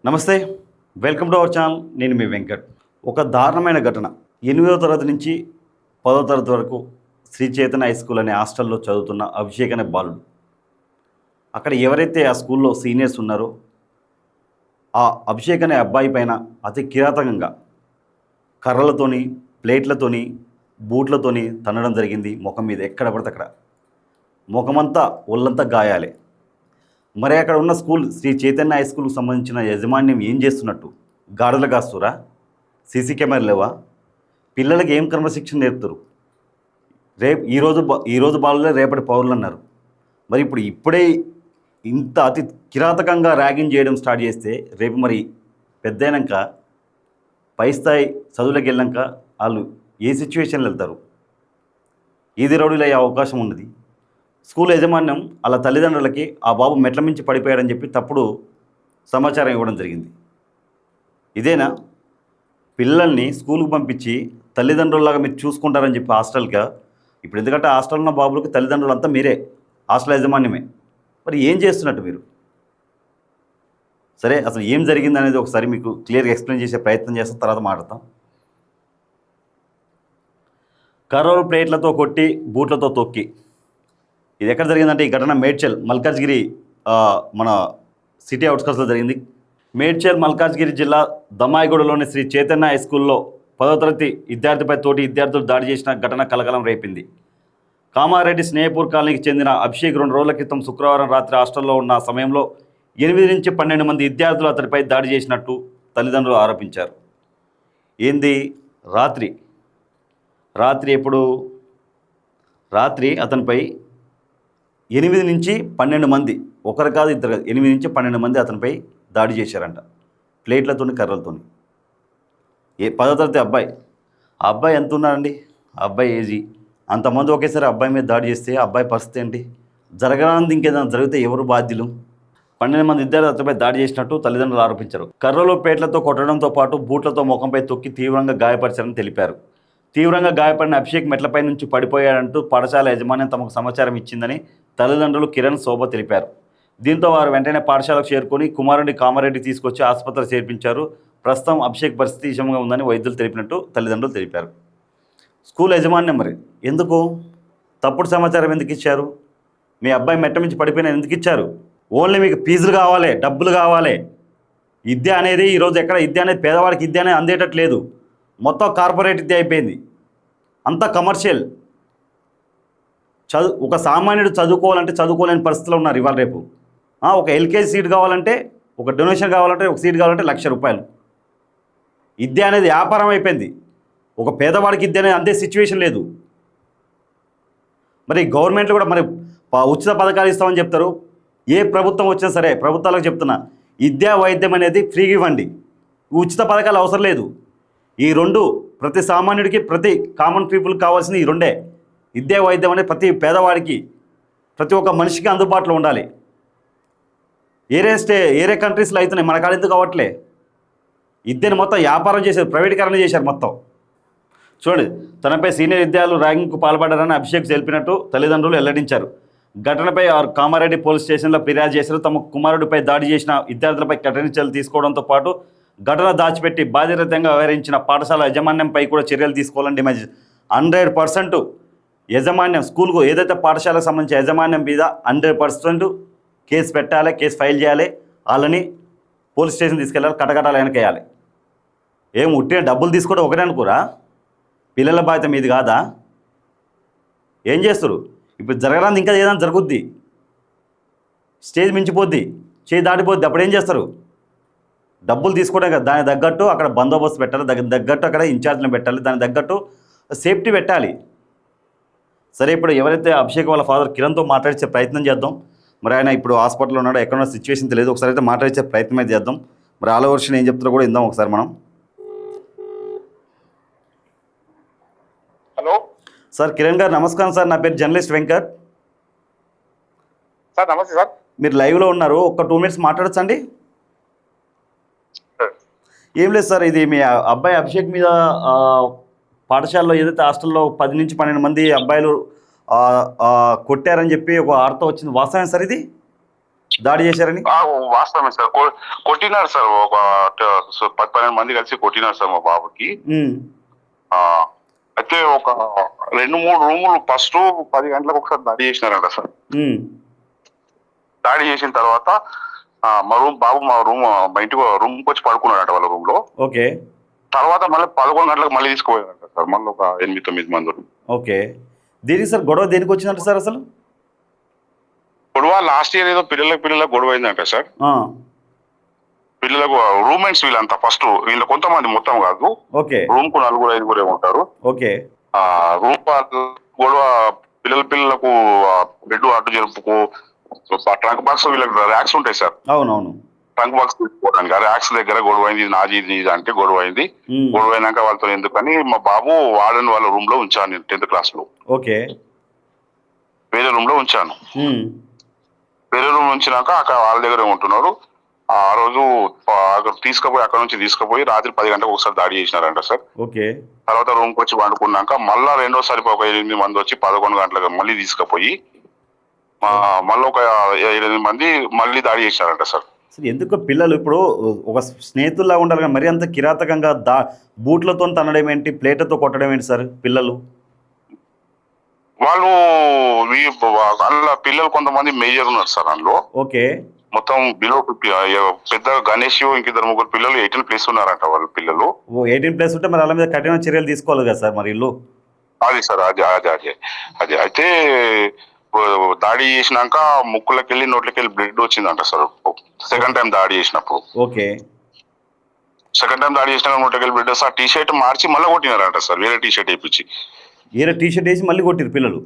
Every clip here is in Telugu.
నమస్తే, వెల్కమ్ టు అవర్ ఛానల్. నేను మీ వెంకట్. ఒక దారుణమైన ఘటన. 8వ తరగతి నుంచి 10వ తరగతి వరకు శ్రీ చైతన్య హై స్కూల్ అనే హాస్టల్లో చదువుతున్న అభిషేక్ అనే బాలుడు. అక్కడ ఎవరైతే ఆ స్కూల్లో సీనియర్స్ ఉన్నారో ఆ అభిషేక్ అనే అబ్బాయి పైన అతి కిరాతకంగా కర్రలతోని, ప్లేట్లతోని, బూట్లతోని తన్నడం జరిగింది. ముఖం మీద ఎక్కడ పడితే అక్కడ ముఖమంతా ఒళ్ళంతా గాయాలే. మరి అక్కడ ఉన్న స్కూల్ శ్రీ చైతన్య హై స్కూల్కి సంబంధించిన యాజమాన్యం ఏం చేస్తున్నట్టు? గాడులు కాస్తురా? సీసీ కెమెరాలు లేవా? పిల్లలకి ఏం క్రమశిక్షణ నేర్పుతారు? ఈరోజు బాలులే రేపటి పౌరులు అన్నారు. మరి ఇప్పుడే ఇంత అతి కిరాతకంగా ర్యాగింగ్ చేయడం స్టార్ట్ చేస్తే రేపు మరి పెద్దయినాక పై స్థాయి చదువులకు వెళ్ళాక వాళ్ళు ఏ సిచ్యువేషన్లో వెళ్తారు? ఈది రౌడీలు అయ్యే అవకాశం ఉన్నది. స్కూల్ యాజమాన్యం అలా తల్లిదండ్రులకి ఆ బాబు మెట్ల మించి పడిపోయాడని చెప్పి తప్పుడు సమాచారం ఇవ్వడం జరిగింది. ఇదేనా పిల్లల్ని స్కూల్కి పంపించి తల్లిదండ్రులలాగా మీరు చూసుకుంటారని చెప్పి హాస్టల్గా? ఇప్పుడు ఎందుకంటే హాస్టల్ ఉన్న బాబులకి తల్లిదండ్రులు అంతా మీరే, హాస్టల్ యాజమాన్యమే. మరి ఏం చేస్తున్నట్టు మీరు? సరే, అసలు ఏం జరిగింది అనేది ఒకసారి మీకు క్లియర్గా ఎక్స్ప్లెయిన్ చేసే ప్రయత్నం చేస్తాం, తర్వాత మాట్లాడతాం. కర్రలు ప్లేట్లతో కొట్టి బూట్లతో తొక్కి, ఇది ఎక్కడ జరిగిందంటే ఈ ఘటన మేడ్చల్ మల్కాజ్గిరి మన సిటీ అవుట్స్కట్స్లో జరిగింది. మేడ్చల్ మల్కాజ్గిరి జిల్లా దమ్మాయిగూడలోని శ్రీ చైతన్య హై స్కూల్లో 10వ తరగతి విద్యార్థిపై తోటి విద్యార్థులు దాడి చేసిన ఘటన కలకలం రేపింది. కామారెడ్డి స్నేహపూర్ కాలనీకి చెందిన అభిషేక్ 2 రోజుల క్రితం శుక్రవారం రాత్రి హాస్టల్లో ఉన్న సమయంలో 8 నుంచి 12 మంది విద్యార్థులు అతడిపై దాడి చేసినట్టు తల్లిదండ్రులు ఆరోపించారు. ఏంది రాత్రి అతనిపై 8 నుంచి 12 మంది, ఒకరు కాదు ఇద్దరు కాదు, 8 నుంచి 12 మంది అతనిపై దాడి చేశారంట, ప్లేట్లతోని, కర్రలతోని. 10వ తరగతి అబ్బాయి. ఆ అబ్బాయి ఎంత ఉన్నాడండి? ఆ అబ్బాయి ఏజీ. అంతమంది ఒకేసారి అబ్బాయి మీద దాడి చేస్తే ఆ అబ్బాయి పరిస్థితి ఏంటి? జరగరానిది ఇంకేదైనా జరిగితే ఎవరు బాధ్యులు? 12 మంది విద్యార్థులు అతనిపై దాడి చేసినట్టు తల్లిదండ్రులు ఆరోపించారు. కర్రలు, ప్లేట్లతో కొట్టడంతో పాటు బూట్లతో ముఖంపై తొక్కి తీవ్రంగా గాయపరిచారని తెలిపారు. తీవ్రంగా గాయపడిన అభిషేక్ మెట్లపై నుంచి పడిపోయాడంటూ పాఠశాల యాజమాన్యం తమకు సమాచారం ఇచ్చిందని తల్లిదండ్రులు కిరణ్, శోభ తెలిపారు. దీంతో వారు వెంటనే పాఠశాలకు చేరుకొని కుమారుడిని కామారెడ్డి తీసుకొచ్చి ఆసుపత్రికి చేర్పించారు. ప్రస్తుతం అభిషేక్ పరిస్థితి విషమంగా ఉందని వైద్యులు తెలిపినట్టు తల్లిదండ్రులు తెలిపారు. స్కూల్ యాజమాన్యం మరి ఎందుకు తప్పుడు సమాచారం ఎందుకు ఇచ్చారు? మీ అబ్బాయి మెట్ట నుంచి పడిపోయిన ఎందుకు ఇచ్చారు? ఓన్లీ మీకు ఫీజులు కావాలి, డబ్బులు కావాలి. విద్య అనేది ఈరోజు ఎక్కడ విద్య అనేది పేదవాడికి విద్య అనేది అందేటట్లేదు. మొత్తం కార్పొరేట్ విద్య అయిపోయింది, అంతా కమర్షియల్. ఒక సామాన్యుడు చదువుకోవాలంటే చదువుకోలేని పరిస్థితుల్లో ఉన్నారు ఇవాళ రేపు. ఒక ఎల్కేజీ సీట్ కావాలంటే, ఒక డొనేషన్ కావాలంటే, ఒక సీట్ కావాలంటే ₹1,00,000. విద్య అనేది వ్యాపారం అయిపోయింది. ఒక పేదవాడికి విద్య అనేది అందే సిచ్యువేషన్ లేదు. మరి గవర్నమెంట్లో కూడా మరి ఉచిత పథకాలు ఇస్తామని చెప్తారు. ఏ ప్రభుత్వం వచ్చినా సరే, ప్రభుత్వాలకు చెప్తున్నా, విద్యా వైద్యం అనేది ఫ్రీగా ఇవ్వండి. ఉచిత పథకాలు అవసరం లేదు. ఈ రెండు ప్రతి సామాన్యుడికి, ప్రతి కామన్ పీపుల్కి కావాల్సింది ఈ రెండే. విద్యా వైద్యం అనేది ప్రతి పేదవాడికి, ప్రతి ఒక్క మనిషికి అందుబాటులో ఉండాలి. ఏరే కంట్రీస్లో అవుతున్నాయి, మన కాడ ఎందుకు కావట్లే? విద్యను మొత్తం వ్యాపారం చేశారు, ప్రైవేటీకరణ చేశారు మొత్తం. చూడండి, తనపై సీనియర్ విద్యార్థులు ర్యాగింగ్కు పాల్పడ్డారని అభిషేక్ తెలిపినట్టు తల్లిదండ్రులు వెల్లడించారు. ఘటనపై కామారెడ్డి పోలీస్ స్టేషన్లో ఫిర్యాదు చేశారు. తమ కుమారుడిపై దాడి చేసిన విద్యార్థులపై కఠిన చర్యలు తీసుకోవడంతో పాటు ఘటన దాచిపెట్టి బాధ్యతంగా వ్యవహరించిన పాఠశాల యాజమాన్యంపై కూడా చర్యలు తీసుకోవాలని డిమాండ్ చేశారు. 100% యాజమాన్యం, స్కూల్కు ఏదైతే పాఠశాలకు సంబంధించిన యాజమాన్యం మీద 100% కేసు పెట్టాలి, కేసు ఫైల్ చేయాలి. వాళ్ళని పోలీస్ స్టేషన్ తీసుకెళ్ళాలి, కటకటాలు వెనకేయాలి. ఏం ఉట్టిన డబ్బులు తీసుకోవడం ఒకటే అనుకోరా? పిల్లల బాధ్యత మీది కాదా? ఏం చేస్తారు? ఇప్పుడు జరగరాని ఇంకా ఏదైనా జరుగుద్ది, స్టేజ్ మించిపోద్ది, చేయి దాటిపోద్ది. అప్పుడు ఏం చేస్తారు? డబ్బులు తీసుకోవడం కదా, దానికి తగ్గట్టు అక్కడ బందోబస్తు పెట్టాలి, దానికి తగ్గట్టు అక్కడ ఇన్ఛార్జ్ని పెట్టాలి, దానికి తగ్గట్టు సేఫ్టీ పెట్టాలి. సరే, ఇప్పుడు ఎవరైతే అభిషేక్ వాళ్ళ ఫాదర్ కిరణ్తో మాట్లాడించే ప్రయత్నం చేద్దాం. మరి ఆయన ఇప్పుడు హాస్పిటల్లో ఉన్నాడు, ఎక్కడున్న సిచ్యువేషన్ తెలియదు. ఒకసారి అయితే మాట్లాడించే ప్రయత్నం అయితే చేద్దాం. మరి ఆల్ వర్షన్ ఏం చెప్తారో కూడా ఇందాం ఒకసారి మనం. హలో సార్, కిరణ్ గారు నమస్కారం సార్. నా పేరు జర్నలిస్ట్ వెంకట్ సార్. నమస్తే సార్. మీరు లైవ్లో ఉన్నారు, ఒక 2 minutes మాట్లాడచ్చండి? ఏం లేదు సార్, ఇది మీ అబ్బాయి అభిషేక్ మీద పాఠశాలలో ఏదైతే హాస్టల్లో 10 నుంచి 12 మంది అబ్బాయిలు కొట్టారని చెప్పి ఒక వార్త వచ్చింది, వాస్తవం సార్ ఇది? దాడి చేశారని? వాస్తవమే సార్. కొట్టినారు సార్. ఒక 10-12 మంది కలిసి కొట్టినారు సార్ మా బాబుకి. ఆ అయితే ఒక 2-3 రూములు ఫస్ట్ 10 గంటలకు ఒకసారి దాడి చేసినారంట సార్. దాడి చేసిన తర్వాత మా ఇంటికి రూమ్కి వచ్చి పడుకున్నాడంట వాళ్ళ రూమ్ లో. ఓకే. తర్వాత మళ్ళీ 11 గంటలకు మళ్ళీ తీసుకుపోయారంట సార్. మళ్ళీ ఒక 8-9 మంది. ఓకే. దేనికి సార్ గొడవ దేనికి వచ్చిందంట సార్? అసలు గొడవ లాస్ట్ ఇయర్ ఏదో పిల్లలకు గొడవ అయిందంట సార్. పిల్లలకు రూమ్మేట్స్ వీళ్ళంతా ఫస్ట్ వీళ్ళ కొంతమంది మొత్తం కాదు. ఓకే. రూమ్ కు 4-5 ఉంటారు. ఓకే. రూమ్ గొడవ పిల్లలకు బెడ్ అడ్డు జరుపుకు ట్రంక్ బాక్స్ వీళ్ళకి ర్యాక్స్ ఉంటాయి సార్. అవునవును. ట్రంక్ బాక్స్ తీసుకోవడానికి ర్యాక్స్ దగ్గర గొడవ అయింది. నాది ఇది అంటే గొడవ అయింది. గొడవ అయినాక వాళ్ళతో ఎందుకని మా బాబు వాడని వాళ్ళ రూమ్ లో ఉంచాను 10th క్లాస్ లో. ఓకే. వేరే రూమ్ లో ఉంచాను. వేరే రూమ్ ఉంచినాక అక్కడ వాళ్ళ దగ్గర ఉంటున్నారు. ఆ రోజు అక్కడ నుంచి తీసుకుపోయి రాత్రి 10 గంటలకు ఒకసారి దాడి చేసినారంట సార్. ఓకే. తర్వాత రూమ్ కి వచ్చి వండుకున్నాక మళ్ళా రెండోసారి ఒక 8 మంది వచ్చి 11 గంటలకు మళ్ళీ తీసుకుపోయి మళ్ళీ ఒక 8 మంది మళ్ళీ దాడి చేసినారంట సార్. ఎందుకు పిల్లలు ఇప్పుడు ఒక స్నేహితుల్లా ఉండాలి కానీ మరీ అంత కిరాతకంగా బూట్లతో తనడం ఏంటి, ప్లేట్లతో కొట్టడం ఏంటి సార్ పిల్లలు? వాళ్ళు అందులో పిల్లలు కొంతమంది మేజర్ ఉన్నారు సార్ అందులో. ఓకే. మొత్తం బిలో 50 పెద్ద గణేష్ ఇంకిద్దరు 3 పిల్లలు 18+ ఉన్నారంట వాళ్ళ పిల్లలు. 18+ ఉంటే మరి వాళ్ళ మీద కఠిన చర్యలు తీసుకోవాలి కదా సార్ మరి ఇల్లు. అది సార్ అది అయితే దాడి చేసినాక ముక్కులకి వెళ్ళి నోట్లకి వెళ్ళి బ్లడ్ వచ్చిందంట సార్. సెకండ్ టైం దాడి చేసినప్పుడు. ఓకే. సెకండ్ టైం దాడి చేసినాక నోట్లకి వెళ్ళి బ్లడ్ సార్. టీ షర్ట్ మార్చి మళ్ళీ కొట్టినారంట సార్. వేరే టీ షర్ట్ వేయించి వేరే టీ షర్ట్ వేసి మళ్ళీ కొట్టిరు పిల్లలు.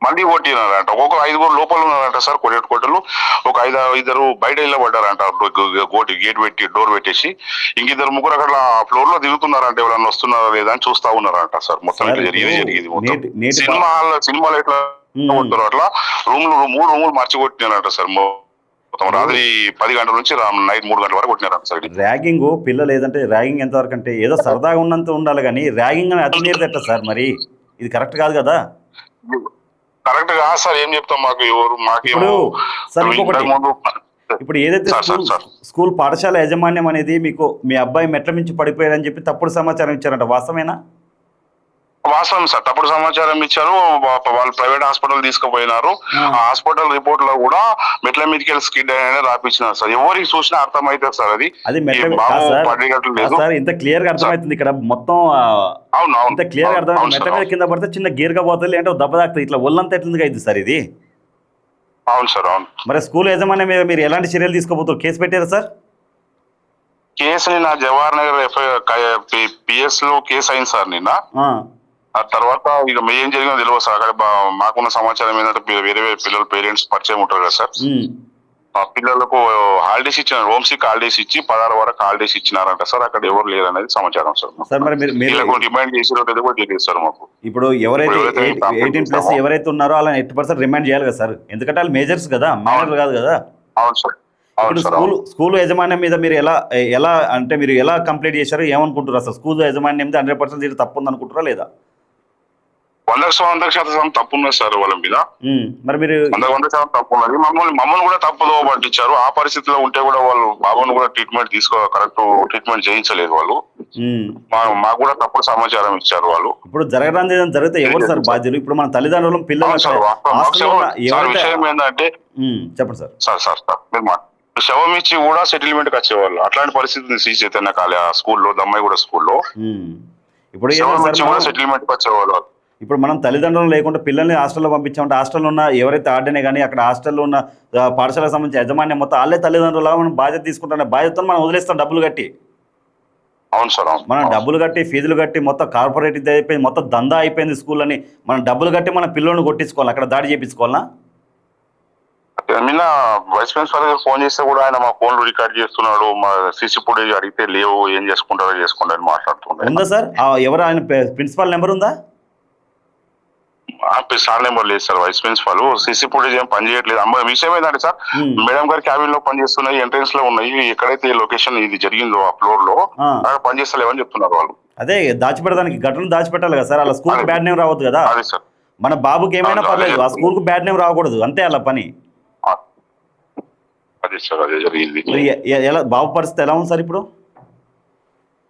మళ్ళీ కొట్టినారంట. ఒక 5 లోపల ఉన్నారంట సార్ కొట్టేటోళ్ళు. ఒక 5 బయట వెళ్ళబడ్డారంట. గేట్ పెట్టి డోర్ పెట్టేసి. ఇంకిద్దరు 3 అక్కడ ఫ్లోర్ లో తిరుగుతున్నారంట. ఎవరన్నా వస్తున్నారా లేదా అని చూస్తా ఉన్నారంట సార్. మొత్తం జరిగింది మొత్తం సినిమాలో ఎట్లా కొడతారు అట్లా 3 రూములు మార్చి కొట్టినారంట సార్. మొత్తం రాత్రి 10 గంటల నుంచి నైట్ 3 గంటల వరకు కొట్టినారంట సార్. ర్యాగింగ్ పిల్లలు ఏదంటే ర్యాగింగ్ ఎంతవరకు అంటే ఏదో సరదాగా ఉన్నంత ఉండాలి కానీ ర్యాగింగ్ అని అతి నేర్ది ఎట్లా సార్? మరి ఇది కరెక్ట్ కాదు కదా. కరెక్ట్ కాదు సార్. ఏం చెప్తాం మాకు ఇప్పుడు ఏదైతే స్కూల్ పాఠశాల యాజమాన్యం అనేది మీకు మీ అబ్బాయి మెట్ల మించి పడిపోయాడని చెప్పి తప్పుడు సమాచారం ఇచ్చారంట, వాస్తవేనా? వాస్తవం సార్. తప్పుడు సమాచారం ఇచ్చారు. వాళ్ళు ప్రైవేట్ హాస్పిటల్ తీసుకుపోయినారు. ఆ హాస్పిటల్ రిపోర్ట్ లో కూడా మెట్ల మీదకి వెళ్ళి స్కిడ్ అని రాపించినారు సార్. ఎవరికి చూసినా అర్థమైతే సార్ అది ఇంత క్లియర్ గా అర్థమవుతుంది ఇక్కడ మొత్తం. ఇంత క్లియర్ గా అర్థమైంది. మెట్ల మీద కింద పడితే చిన్న గీర్గా పోతుంది, లేదంటే దెబ్బ తాకుతుంది. ఇట్లా ఒళ్ళంతా ఎట్లుంది అయింది సార్ ఇది. అవును సార్. అవును. మరి స్కూల్ యాజమాన్యం మీద మీరు ఎలాంటి చర్యలు తీసుకోబోతారు? కేసు పెట్టారా సార్? కేసు నిన్న జవహర్ నగర్ పిఎస్ లో కేసు అయింది సార్ నిన్న. ఆ తర్వాత ఇక ఏం జరిగిందో తెలియదు సార్. అక్కడ మాకున్న సమాచారం ఏంటంటే వేరే పిల్లల పేరెంట్స్ పరిచయం ఉంటారు కదా సార్. ఆ పిల్లలకు హాలిడేస్ ఇచ్చినారు. హోమ్ సిక్ హాలిడేస్ ఇచ్చి 16 వరకు హాలిడేస్ ఇచ్చినారంట సార్. అక్కడ ఎవరు లేరనేది సమాచారం సార్. రిమైండ్ చేసి కూడా తెలియదు సార్ మాకు. ఇప్పుడు ఎవరైతే 18+ ఎవరైతే ఉన్నారో అలా 80% రిమైండ్ చేయాలి కదా సార్. ఎందుకంటే వాళ్ళు మేజర్స్ కదా, మైనర్లు కాదు కదా. అవును సార్. స్కూల్ యాజమాన్యం మీద మీరు ఎలా అంటే మీరు ఎలా కంప్లైంట్ చేశారు, ఏమనుకుంటారు అసలు? స్కూల్ యాజమాన్యం మీద 100% తప్పు ఉంది అనుకుంటారా లేదా? 100% తప్పు ఉన్నది సార్ వాళ్ళ మీద. మరి మీరు 100% తప్పు ఉన్నది. మమ్మల్ని కూడా తప్పుదో పట్టించారు. ఆ పరిస్థితిలో ఉంటే కూడా వాళ్ళు బాబుని కూడా కరెక్ట్ ట్రీట్మెంట్ చేయించలేదు వాళ్ళు. మాకు కూడా తప్పుడు సమాచారం ఇచ్చారు వాళ్ళు. ఇప్పుడు జరగడానికి జరిగితే ఎవరు సార్ బాధ్యులు? ఇప్పుడు మన తల్లిదండ్రులు పిల్లలు విషయం ఏంటంటే చెప్పండి సార్. శవం ఇచ్చి కూడా సెటిల్మెంట్ కి వచ్చేవాళ్ళు. అట్లాంటి పరిస్థితి శ్రీ చైతన్య స్కూల్లో దమ్మాయిగూడ స్కూల్లో ఇప్పుడు సెటిల్మెంట్ కి వచ్చేవాళ్ళు. ఇప్పుడు మనం తల్లిదండ్రులు లేకుండా పిల్లల్ని హాస్టల్లో పంపించామంటే హాస్టల్లో ఉన్న ఎవరైతే ఆర్డనే కానీ అక్కడ హాస్టల్లో ఉన్న పాఠశాలకు సంబంధించిన యాజమాన్యం మొత్తం వాళ్ళే తల్లిదండ్రులు మనం బాధ్యత తీసుకుంటాం. బాధ్యతతో మనం వదిలేస్తాం డబ్బులు కట్టి. అవును సార్. మనం డబ్బులు కట్టి ఫీజులు కట్టి మొత్తం కార్పొరేట్ ఇది అయిపోయింది, మొత్తం దందా అయిపోయింది స్కూల్ అని. మనం డబ్బులు కట్టి మన పిల్లల్ని కొట్టించుకోవాలి, అక్కడ దాడి చేయించుకోవాలా? నిన్న వైస్ ప్రిన్సిపల్ గారు ఫోన్ చేస్తే కూడా ఆయన మా ఫోన్లు రికార్డ్ చేస్తున్నాడు. మా సీసీ ఫుటేజ్ అడిగితే లేవు, ఏం చేసుకుంటారో చేసుకోండి అని మాట్లాడుతున్నాడు. ఉందా సార్? ఎవరు ఆయన ప్రిన్సిపాల్ నెంబర్ ఉందా? సార్ నెంబర్ లేదు sir. Vice principal CC footage ఏం పని చేయట్లేదు. విషయం ఏంటంటే సార్, మేడం గారి క్యాబిన్ లో పనిచేస్తున్నాయి, ఎంట్రన్స్ లో ఉన్నాయి. ఎక్కడైతే లొకేషన్ ఇది జరిగిందో ఆ ఫ్లోర్ లో అక్కడ పనిచేస్తలేవని చెప్తున్నారు వాళ్ళు. అదే దాచిపెట్టడానికి ఘటన దాచిపెట్టాలి కదా సార్. అలా స్కూల్ బ్యాడ్ నేమ్ రావద్దు కదా. అదే సార్. మన బాబుకి ఏమైనా పర్లేదు, ఆ స్కూల్ కు బ్యాడ్ నేమ్ రాకూడదు, అంతే అలా పని. అదే సార్ అదే జరిగింది. మరి ఎలా బాబు పరిస్థితి ఎలా ఉంది సార్ ఇప్పుడు?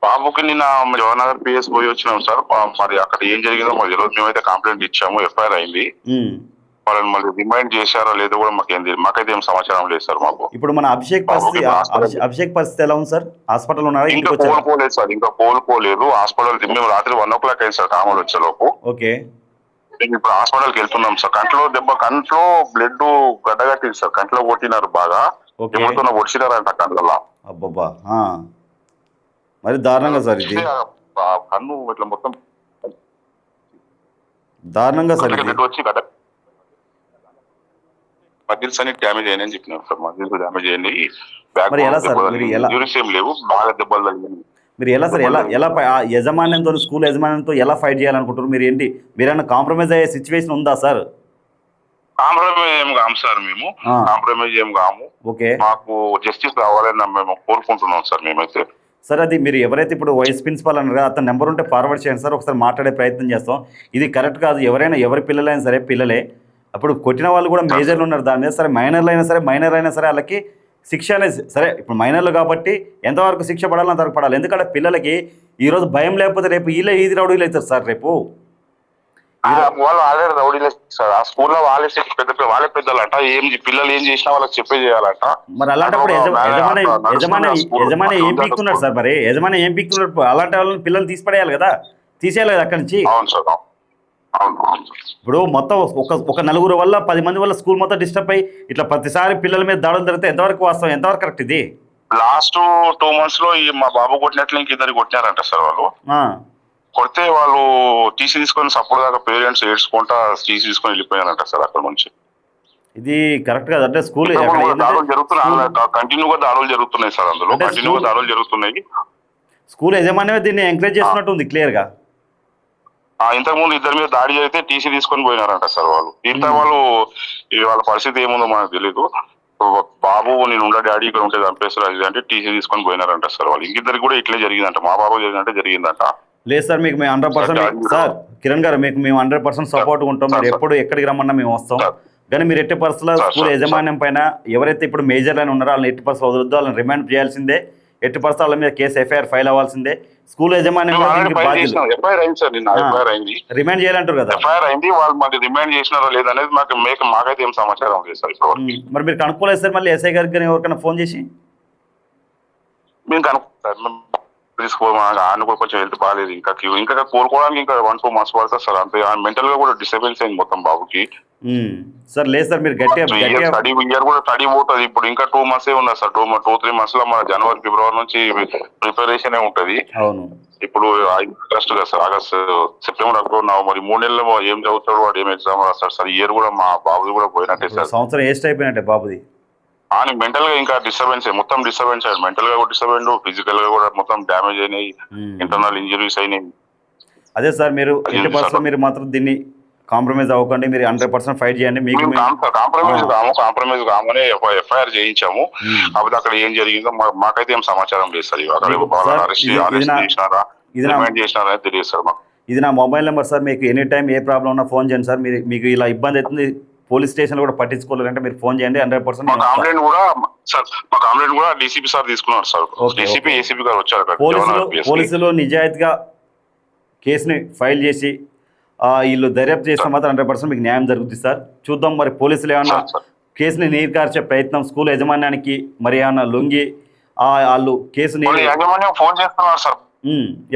బాబుకి నిన్న జవహర్నగర్ పిఎస్ పోయి వచ్చినాం సార్. మరి అక్కడ ఏం జరిగిందో మాకు తెలియదు. మేమైతే కంప్లైంట్ ఇచ్చాము, ఎఫ్ఐఆర్ అయింది. వాళ్ళని మళ్ళీ రిమైండ్ చేశారో లేదో కూడా మాకైతే ఏం సమాచారం లేదు సార్. మాకు ఇప్పుడు మన అభిషేక్ పరిస్థితి ఎలా ఉంది సార్? హాస్పిటల్ ఉన్నారా? ఇంకా కోలుకోలేదు సార్, ఇంకా కోలుకోలేదు. హాస్పిటల్ మేము రాత్రి 1 o'clock అయింది సార్ కామలు వచ్చేలోపు. ఓకే, ఇప్పుడు హాస్పిటల్కి వెళ్తున్నాం సార్. కంట్లో బ్లడ్ గడ్డగట్టింది సార్, కంట్లో కొట్టినారు బాగా, ఏమవుతున్నా వచ్చినారంట కండ్లలో. అబ్బబ్బా, మరి దారుణంగా సార్ ఇది, కన్ను ఇట్లా మొత్తం దారుణంగా సార్. బ్లడ్ వచ్చి గడ్డ మజిల్స్ అని డ్యామేజ్ అయ్యాయని చెప్పినారు సార్. మజిల్స్ డ్యామేజ్ అయ్యింది, మరి ఎలా సార్? ఇంజురీస్ ఏం లేవు, బాగా దెబ్బలు తగిలింది. మీరు ఎలా సార్, ఎలా యజమాన్యంతో, స్కూల్ యజమాన్యంతో ఎలా ఫైట్ చేయాలనుకుంటారు? మీరు ఏంటి, మీరేమన్నా కాంప్రమైజ్ అయ్యే సిచ్యువేషన్ ఉందా సార్? కాంప్రమైజ్ ఏం కాము సార్, మేము కాంప్రమైజ్ ఏం కాము. ఓకే, మాకు జస్టిస్ రావాలని మేము కోరుకుంటున్నాం సార్. మేమైతే సార్ అది మీరు ఎవరైతే ఇప్పుడు వైస్ ప్రిన్సిపాల్ అన్నారు కదా, అతని నెంబర్ ఉంటే ఫార్వర్డ్ చేయండి సార్, ఒకసారి మాట్లాడే ప్రయత్నం చేస్తాం. ఇది కరెక్ట్ కాదు. ఎవరి పిల్లలైనా సరే పిల్లలే. అప్పుడు కొట్టిన వాళ్ళు కూడా మేజర్లు ఉన్నారు దాని మీద. సరే మైనర్ అయినా సరే వాళ్ళకి శిక్ష అనేది సరే, ఇప్పుడు మైనర్లు కాబట్టి ఎంతవరకు శిక్ష పడాలో అంతవరకు పడాలి. ఎందుకంటే పిల్లలకి ఈరోజు భయం లేకపోతే రేపు వీళ్ళే ఈది రౌడీలు అవుతారు సార్. రేపు వాళ్ళు ఆల్రెడీ రౌడీలే సార్. ఆ స్కూల్లో వాళ్ళే పెద్దలు అంట. పిల్లలు ఏం చేసినా వాళ్ళకి చెప్పే చేయాలంట. మరి అలాంటప్పుడు యజమాని ఏం పీకుతున్నాడు సార్? మరి యజమాని ఏం పీకుతున్నాడు? అలాంటి వాళ్ళని పిల్లలు తీసిపడేయాలి కదా, తీసేయాలి కదా అక్కడి నుంచి. అవును సార్, ఇప్పుడు మొత్తం ఒక నలుగురు వల్ల 10 మంది వల్ల స్కూల్ మొత్తం డిస్టర్బ్ అయ్యి ఇట్లా ప్రతిసారి పిల్లల మీద దాడులు జరిగితే ఎంతవరకు వాస్తవం, ఎంతవరకు కరెక్ట్ ఇది? లాస్ట్ 2 months లో మా బాబు కొట్టినట్లు ఇంకిద్దరు కొట్టినారంట సార్. వాళ్ళు కొడితే వాళ్ళు టీసీ తీసుకొని సపోర్ట్ దాకా పేరెంట్స్ ఏడ్చుకుంటా టీసీ తీసుకొని వెళ్ళిపోయారంట సార్ అక్కడ నుంచి. ఇది కరెక్ట్ కాదు. అంటే స్కూల్ దాడులు జరుగుతున్నాయి, కంటిన్యూగా దాడులు జరుగుతున్నాయి సార్. అందులో కంటిన్యూగా దాడులు జరుగుతున్నాయి. స్కూల్ యజమాన్యమే దీన్ని ఎంకరేజ్ చేస్తున్నట్టు ఉంది క్లియర్ గా. ఇంతకుముందు ఇద్దరి మీద దాడి జరిగితే టీసీ తీసుకొని పోయినారంట సార్ వాళ్ళు. ఇంత వాళ్ళ పరిస్థితి ఏముందో మనకు తెలీదు. బాబు నేను ఉండే డాడీ ఇక్కడ ఉంటే చంపేస్తారు అది అంటే టీసీ తీసుకొని పోయినారంట సార్ వాళ్ళు. ఇంకిద్దరికి కూడా ఇట్లే జరిగిందంట. మా బాబు జరిగిందంట. లేదు సార్, మీకు మేము 100% సార్ కిరణ్ గారు, మీకు మేము 100% సపోర్ట్ ఉంటాం. మీరు ఎప్పుడు ఎక్కడికి రమ్మన్నా మేము వస్తాం. కానీ మీరు ఎట్టి పరిస్థితుల్లో స్కూల్ యజమాన్యం పైన ఎవరైతే ఇప్పుడు మేజర్ అని ఉన్నారో వాళ్ళని ఎట్టి పరిస్థితులు వదలొద్దు, వాళ్ళని రిమాండ్ చేయాల్సిందే. ఎట్టి పరిస్థితుల మీద కేసు ఎఫ్ఐఆర్ ఫైల్ అవ్వాల్సిందే. స్కూల్ యజమాన్యం రిమాండ్ చేయాలంటారు కదా. ఎఫ్ఐఆర్ అయింది, వాళ్ళు మాకు రిమాండ్ చేసినారో లేదనేది మాకైతే ఏం సమాచారం లేదు సార్. మరి మీరు కనుక్కోలేదు సార్ మళ్ళీ ఎస్ఐ గారికి కానీ ఎవరికైనా ఫోన్ చేసి? మేము కనుక్కుంటాం, ఆయన కూడా కొంచెం హెల్త్ బాగాలేదు, ఇంకా కోలుకోవడానికి ఇంకా 1-2 months పడుతుంది సార్. అంతే మెంటల్ గా కూడా డిస్టర్బెన్స్ అయింది మొత్తం బాబుకి. సార్ లేదు సార్, మీరు గట్టిగా ఇయర్ కూడా స్టడీ పోతుంది. ఇప్పుడు ఇంకా 2 months ఉన్నారు సార్. 2-3 months లో మన జనవరి ఫిబ్రవరి నుంచి ప్రిపరేషన్ ఉంటది. అవును, ఇప్పుడు ఆగస్ట్ కదా sir, August September October November 3 నెలల్లో ఏం చదువుతాడు వాడు, ఏం ఎగ్జామ్ రాస్తాడు సార్. ఇయర్ కూడా మా బాబుది కూడా పోయినట్టే సార్. సంవత్సరం వేస్ట్ అయిపోయినట్టే బాబుది. ఆయన మెంటల్ గా ఇంకా డిస్టర్బెన్స్, మొత్తం డిస్టర్బెన్స్ అయ్యాడు. మెంటల్ గా కూడా డిస్టర్బెన్స్, ఫిజికల్ గా కూడా మొత్తం డ్యామేజ్ అయినాయి, ఇంటర్నల్ ఇంజరీస్ అయినాయి. అదే సార్, మీరు ఎట్టి పరిస్థితుల్లో మీరు మాత్రం దీన్ని కాంప్రమైజ్ అవ్వకండి. మీరు 100% ఫైట్ చేయండి. మీకు కాంప్రమైజ్ కామని ఎఫ్ఐఆర్ చేయించాము. కాకపోతే అక్కడ ఏం జరిగిందో మాకైతే ఏం సమాచారం లేదు సార్. తెలియదు సార్ మాకు. ఇది నా మొబైల్ నెంబర్ సార్. మీకు ఎనీ టైం ఏ ప్రాబ్లం ఉన్నా ఫోన్ చేయండి సార్. మీకు ఇలా ఇబ్బంది అవుతుంది, పోలీస్ స్టేషన్ కూడా పట్టించుకోవాలంటే మీరు ఫోన్ చేయండి. 100% మా కంప్లైంట్ కూడా డీసీపీ సార్ తీసుకున్నారు సార్. డీసీపీ ఏసీపీ గారు వచ్చారు. పోలీసులు నిజాయితీగా కేసుని ఫైల్ చేసి వీళ్ళు దర్యాప్తు చేసిన మాత్రం 100% మీకు న్యాయం జరుగుతుంది సార్. చూద్దాం మరి పోలీసులు ఏమన్నా కేసుని నీరుకార్చే ప్రయత్నం స్కూల్ యజమాన్యానికి మరి ఏమన్నా లొంగి వాళ్ళు కేసు ఫోన్ చేస్తున్నారు సార్.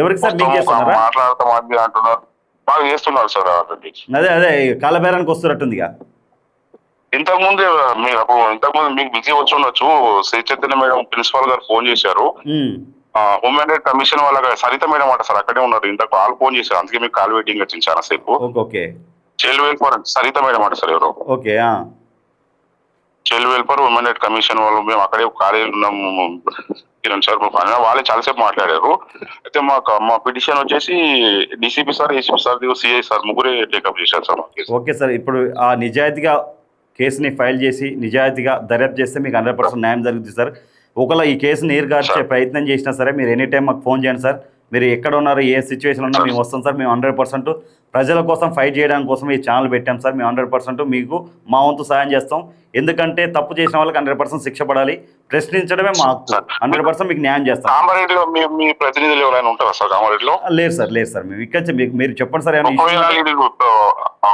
ఎవరికి సార్? మీకు చేస్తున్నారా? చేస్తున్నారు సార్. అదే కాలబేరానికి వస్తున్నట్టుందిగా. ఇంతకుముందు మీకు బిజీ వచ్చి ఉండొచ్చు. శ్రీ చైతన్య మేడం ప్రిన్సిపాల్ గారు ఫోన్ చేశారు. ఉమెన్ రైట్ కమిషన్ వాళ్ళ సరిత మేడం అంట సార్, అక్కడే ఉన్నారు. ఇంతకు కాల్ ఫోన్ చేశారు, అందుకే మీకు కాల్ వెయిటింగ్ వచ్చింది చాలా సేపు. చైల్డ్ వెల్ఫేర్ సరిత మేడం అంట సార్. ఎవరు? Child welfare women right commission వాళ్ళు మేము అక్కడే ఖాళీ ఉన్నాము కిరణ్ సార్. వాళ్ళే చాలాసేపు మాట్లాడారు. అయితే మా పిటిషన్ వచ్చేసి DCP sir, ACP sir, CI sir ముగ్గురే టేకప్ చేశారు సార్. ఓకే సార్, ఇప్పుడు ఆ నిజాయితీగా కేసుని ఫైల్ చేసి నిజాయితీగా దర్యాప్తు చేస్తే మీకు 100% న్యాయం జరుగుతుంది సార్. ఒకవేళ ఈ కేసుని నీరుగార్చే ప్రయత్నం చేసినా సరే మీరు ఎనీ టైం మాకు ఫోన్ చేయండి సార్. మీరు ఎక్కడ ఉన్నారు, ఏ సిచ్యువేషన్ ఉన్నా మేము వస్తాం సార్. మేము 100% ప్రజల కోసం ఫైట్ చేయడానికి కోసం ఈ ఛానల్ పెట్టాం సార్. మేము 100% మీకు మా వంతు సాయం చేస్తాం. ఎందుకంటే తప్పు చేసిన వాళ్ళకి 100% శిక్ష పడాలి. ప్రశ్నించడమే మా హక్కు. 100% మీకు న్యాయం చేస్తాం. కామారెడ్డిలో మీ ప్రతినిధులు ఎవరైనా ఉంటారా సార్ కామారెడ్డిలో? లేదు సార్, లేదు సార్. మేము ఇక్కడ మీరు చెప్పండి సార్. ఏమైనా ఒకవేళ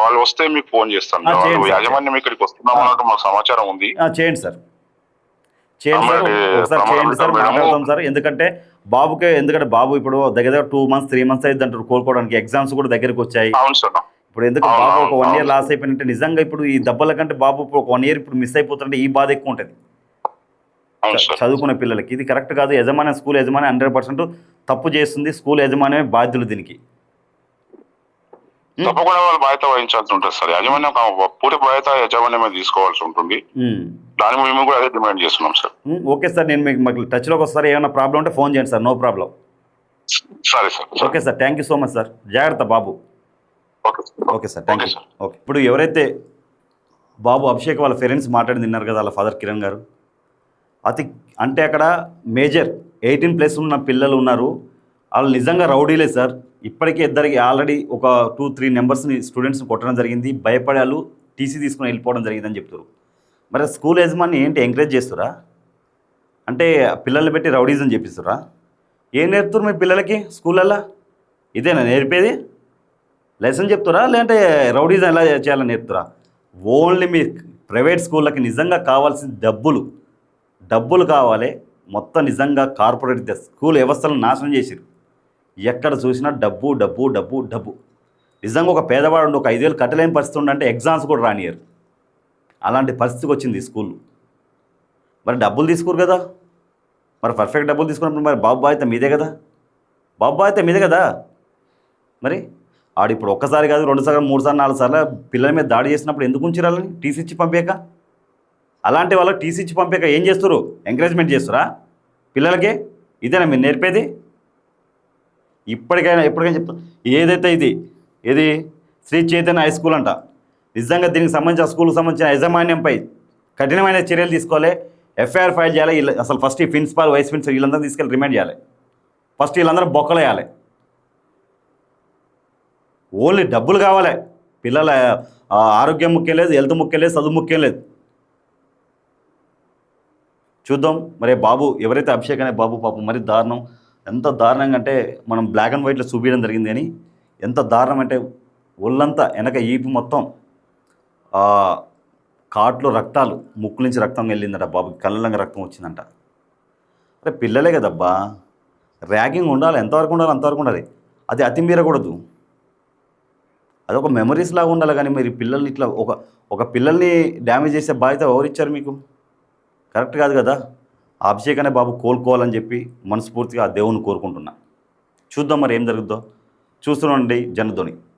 వాళ్ళు వస్తే మీకు ఫోన్ చేస్తాను. వాళ్ళు యాజమాన్యం ఇక్కడికి వస్తున్నాం అన్నట్టు మాకు సమాచారం ఉంది. చేయండి సార్, చేయండి సార్, ఒకసారి చేయండి సార్, మాట్లాడతాం సార్. ఎందుకంటే బాబు ఇప్పుడు దగ్గర 2 months 3 months అయింది అంటారు కోలుకోవడానికి. ఎగ్జామ్స్ కూడా దగ్గరికి వచ్చాయి. అవును సార్. ఇప్పుడు ఎందుకు బాబు ఒక 1 year లాస్ అయిపోయినట్టే. నిజంగా ఇప్పుడు ఈ దెబ్బల కంటే బాబు ఇప్పుడు ఒక 1 year ఇప్పుడు మిస్ అయిపోతుంటే ఈ బాధ ఎక్కువ ఉంటుంది చదువుకునే పిల్లలకి. ఇది కరెక్ట్ కాదు. యజమాని స్కూల్ యజమాని 100% తప్పు చేస్తుంది. స్కూల్ యజమాని బాధ్యులు దీనికి. తప్పకుండా వాళ్ళు బాధ్యత వహించాల్సి ఉంటుంది సార్. యాజమాన్యం పూర్తి బాధ్యత యజమాన్యమే తీసుకోవాల్సి ఉంటుంది. దాని మేము కూడా అదే డిమాండ్ చేస్తున్నాం సార్. ఓకే సార్, నేను మీకు టచ్లోకి వస్తారు. ఏమైనా ప్రాబ్లం ఉంటే ఫోన్ చేయండి సార్. No problem. సరే sir. Okay sir, thank you so much sir. జాగ్రత్త బాబు. Okay sir, thank you. Okay, ఇప్పుడు ఎవరైతే బాబు అభిషేక్ వాళ్ళ పేరెంట్స్ మాట్లాడి తిన్నారు కదా, వాళ్ళ ఫాదర్ కిరణ్ గారు, అంటే అక్కడ మేజర్ 18+ ఉన్న పిల్లలు ఉన్నారు. వాళ్ళు నిజంగా రౌడీలే సార్. ఇప్పటికే ఇద్దరికి ఆల్రెడీ ఒక 2-3 మెంబర్స్ని స్టూడెంట్స్ని కొట్టడం జరిగింది. భయపడే వాళ్ళు టీసీ తీసుకుని వెళ్ళిపోవడం జరిగిందని చెప్తారు. మరి స్కూల్ యజమాని ఏంటి ఎంకరేజ్ చేస్తురా? అంటే పిల్లల్ని పెట్టి రౌడీజం చేపిస్తురా? ఏం నేర్పుతారు మీ పిల్లలకి స్కూళ్ళల్లో? ఇదేనా నేర్పేది? లెసన్ చెప్తారా లేదంటే రౌడీజం ఎలా చేయాలని నేర్పుతారా? ఓన్లీ మీ ప్రైవేట్ స్కూళ్ళకి నిజంగా కావాల్సిన డబ్బులు కావాలి. మొత్తం నిజంగా కార్పొరేట్ స్కూల్ వ్యవస్థలను నాశనం చేసిరు. ఎక్కడ చూసినా డబ్బు డబ్బు డబ్బు డబ్బు. నిజంగా ఒక పేదవాడు ఒక 5,000 కట్టలేని పరిస్థితి ఉండంటే ఎగ్జామ్స్ కూడా రానియరు. అలాంటి పరిస్థితికి వచ్చింది స్కూల్. మరి డబ్బులు తీసుకోరు కదా, మరి పర్ఫెక్ట్ డబ్బులు తీసుకున్నప్పుడు మరి బాబు బాధ్యత మీదే కదా. మరి ఇప్పుడు ఒక్కసారి కాదు 2 సార్లు 3 సార్లు 4 సార్లు పిల్లల మీద దాడి చేసినప్పుడు ఎందుకు ఉంచిరాలని టీసీ ఇచ్చి పంపాక? అలాంటి వాళ్ళకి టీసీ ఇచ్చి పంపాక ఏం చేస్తారు? ఎంకరేజ్మెంట్ చేస్తారా పిల్లలకి? ఇదేనా మీరు నేర్పేది? ఎప్పటికైనా చెప్తాను. ఏదైతే ఇది శ్రీ చైతన్య హై స్కూల్ అంట. నిజంగా దీనికి సంబంధించిన స్కూల్కి సంబంధించిన యాజమాన్యంపై కఠినమైన చర్యలు తీసుకోవాలి. ఎఫ్ఐఆర్ ఫైల్ చేయాలి. అసలు ఫస్ట్ ఈ ప్రిన్సిపాల్ వైస్ ప్రిన్సిపల్ వీళ్ళందరూ తీసుకెళ్ళి రిమైండ్ చేయాలి. ఫస్ట్ వీళ్ళందరూ బొక్కలేయాలి. ఓన్లీ డబ్బులు కావాలి. పిల్లల ఆరోగ్యం ముఖ్యం లేదు, హెల్త్ ముఖ్యం లేదు, చదువు ముఖ్యం లేదు. చూద్దాం మరి బాబు ఎవరైతే అభిషేక్ అనే బాబు పాపం మరి దారుణం. ఎంత దారుణంగా అంటే మనం బ్లాక్ అండ్ వైట్లో చూపించడం జరిగింది. అని ఎంత దారుణం అంటే ఒళ్ళంతా వెనక ఈపు మొత్తం కాట్లో రక్తాలు, ముక్కు నుంచి రక్తం వెళ్ళిందట బాబుకి. కళ్ళంగా రక్తం వచ్చిందంట. అరే పిల్లలే కదబ్బా, ర్యాగింగ్ ఉండాలి. ఎంతవరకు ఉండాలి అంతవరకు ఉండాలి. అది అతి మీరకూడదు. అదొక మెమరీస్ లాగా ఉండాలి. కానీ మీరు పిల్లల్ని ఇట్లా ఒక పిల్లల్ని డ్యామేజ్ చేసే బాధ్యత ఎవరిచ్చారు మీకు? కరెక్ట్ కాదు కదా. అభిషేక్ అనే బాబు కోలుకోవాలని చెప్పి మనస్ఫూర్తిగా ఆ దేవుని కోరుకుంటున్నా. చూద్దాం మరి ఏం జరుగుద్దో. చూస్తున్నాండి జనధ్వని.